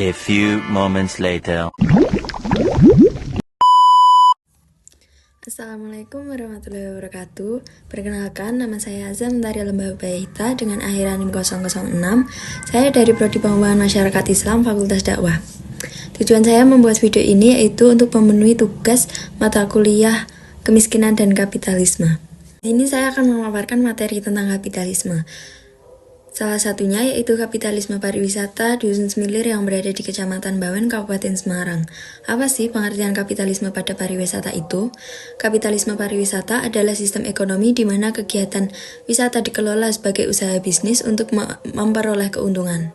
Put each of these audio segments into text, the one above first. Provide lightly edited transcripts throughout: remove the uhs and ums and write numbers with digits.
A few moments later. Assalamualaikum warahmatullahi wabarakatuh. Perkenalkan, nama saya Azam dari Lembah Baita dengan akhiran NIM 006. Saya dari Prodi Pengembangan Masyarakat Islam Fakultas Dakwah. Tujuan saya membuat video ini yaitu untuk memenuhi tugas mata kuliah Kemiskinan dan Kapitalisme. Di sini saya akan memaparkan materi tentang kapitalisme. Salah satunya yaitu kapitalisme pariwisata Dusun Semilir yang berada di Kecamatan Bawen, Kabupaten Semarang. Apa sih pengertian kapitalisme pada pariwisata itu? Kapitalisme pariwisata adalah sistem ekonomi di mana kegiatan wisata dikelola sebagai usaha bisnis untuk memperoleh keuntungan.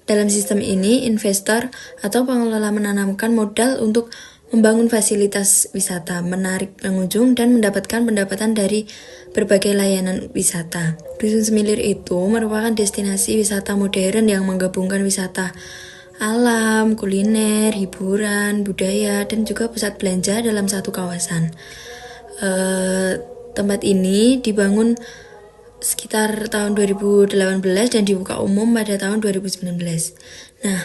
Dalam sistem ini, investor atau pengelola menanamkan modal untuk membangun fasilitas wisata, menarik pengunjung, dan mendapatkan pendapatan dari berbagai layanan wisata. Dusun Semilir itu merupakan destinasi wisata modern yang menggabungkan wisata alam, kuliner, hiburan, budaya, dan juga pusat belanja dalam satu kawasan. Tempat ini dibangun sekitar tahun 2018 dan dibuka umum pada tahun 2019. Nah,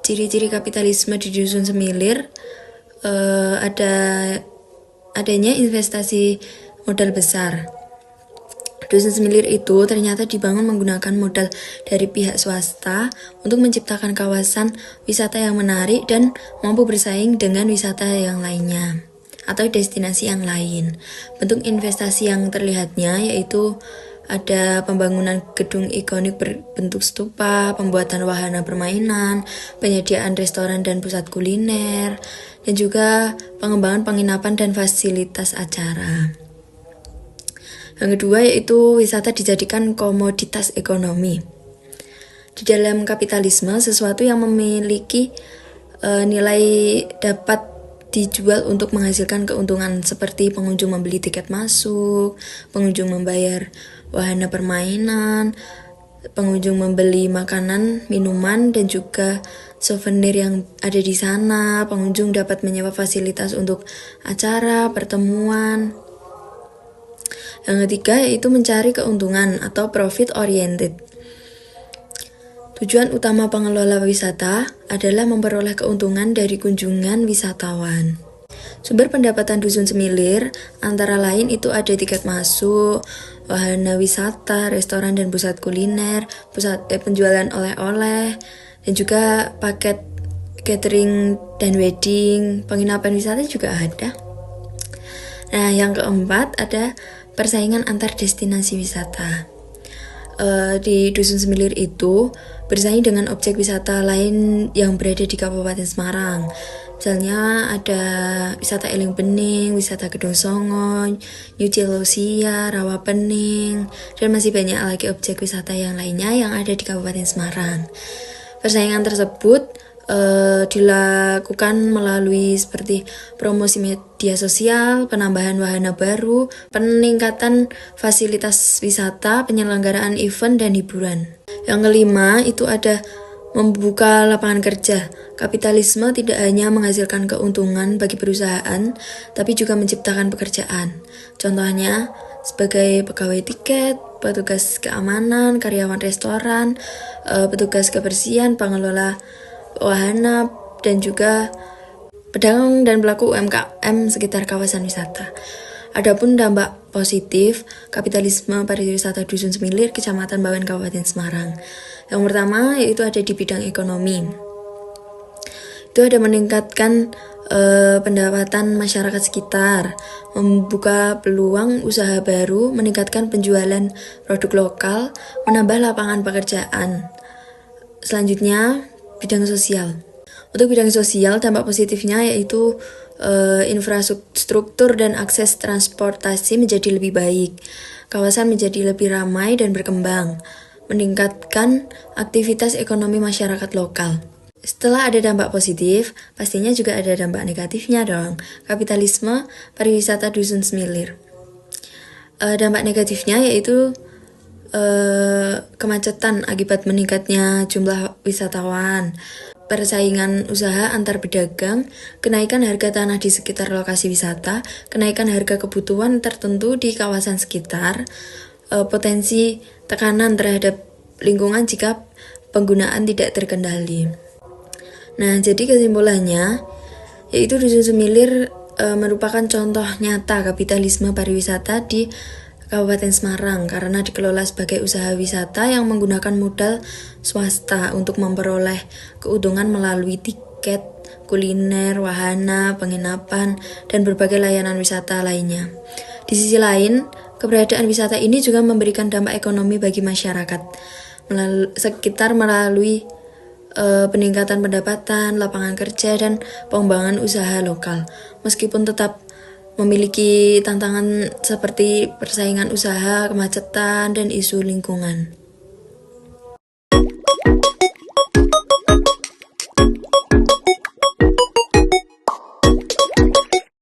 ciri-ciri kapitalisme di Dusun Semilir adanya investasi modal besar. Dusun Semilir itu ternyata dibangun menggunakan modal dari pihak swasta untuk menciptakan kawasan wisata yang menarik dan mampu bersaing dengan wisata yang lainnya atau destinasi yang lain. Bentuk investasi yang terlihatnya yaitu ada pembangunan gedung ikonik berbentuk stupa, pembuatan wahana permainan, penyediaan restoran dan pusat kuliner, dan juga pengembangan penginapan dan fasilitas acara. Yang kedua yaitu wisata dijadikan komoditas ekonomi. Di dalam kapitalisme, sesuatu yang memiliki nilai dapat dijual untuk menghasilkan keuntungan seperti pengunjung membeli tiket masuk, pengunjung membayar wahana permainan, pengunjung membeli makanan, minuman, dan juga souvenir yang ada di sana. Pengunjung dapat menyewa fasilitas untuk acara, pertemuan. Yang ketiga yaitu mencari keuntungan atau profit oriented. Tujuan utama pengelola wisata adalah memperoleh keuntungan dari kunjungan wisatawan. Sumber pendapatan Dusun Semilir antara lain itu ada tiket masuk, wahana wisata, restoran dan pusat kuliner, pusat penjualan oleh-oleh, dan juga paket catering dan wedding, penginapan wisata juga ada. Nah, yang keempat ada persaingan antar destinasi wisata. Di Dusun Semilir itu bersaing dengan objek wisata lain yang berada di Kabupaten Semarang. Misalnya ada wisata Eling Bening, wisata Gedung Songo, New Cilosia, Rawa Pening, dan masih banyak lagi objek wisata yang lainnya yang ada di Kabupaten Semarang. Persaingan tersebut dilakukan melalui seperti promosi media sosial, penambahan wahana baru, peningkatan fasilitas wisata, penyelenggaraan event dan hiburan. Yang kelima itu ada membuka lapangan kerja. Kapitalisme tidak hanya menghasilkan keuntungan bagi perusahaan, tapi juga menciptakan pekerjaan. Contohnya sebagai pegawai tiket, petugas keamanan, karyawan restoran, petugas kebersihan, pengelola wahana, dan juga pedagang dan pelaku UMKM sekitar kawasan wisata. Adapun dampak positif kapitalisme pariwisata Dusun Semilir, Kecamatan Bawen, Kabupaten Semarang. Yang pertama yaitu ada di bidang ekonomi. Itu ada meningkatkan pendapatan masyarakat sekitar, membuka peluang usaha baru, meningkatkan penjualan produk lokal, menambah lapangan pekerjaan. Selanjutnya, bidang sosial. Untuk bidang sosial, dampak positifnya yaitu infrastruktur dan akses transportasi menjadi lebih baik. Kawasan menjadi lebih ramai dan berkembang, meningkatkan aktivitas ekonomi masyarakat lokal. Setelah ada dampak positif, pastinya juga ada dampak negatifnya dong. Kapitalisme pariwisata Dusun Semilir. Dampak negatifnya yaitu kemacetan akibat meningkatnya jumlah wisatawan, persaingan usaha antar pedagang, kenaikan harga tanah di sekitar lokasi wisata, kenaikan harga kebutuhan tertentu di kawasan sekitar, potensi tekanan terhadap lingkungan jika penggunaan tidak terkendali. Nah, jadi kesimpulannya, yaitu Dusun Semilir merupakan contoh nyata kapitalisme pariwisata di Kabupaten Semarang karena dikelola sebagai usaha wisata yang menggunakan modal swasta untuk memperoleh keuntungan melalui tiket, kuliner, wahana, penginapan, dan berbagai layanan wisata lainnya. Di sisi lain, keberadaan wisata ini juga memberikan dampak ekonomi bagi masyarakat sekitar melalui peningkatan pendapatan, lapangan kerja, dan pengembangan usaha lokal. Meskipun tetap memiliki tantangan seperti persaingan usaha, kemacetan, dan isu lingkungan.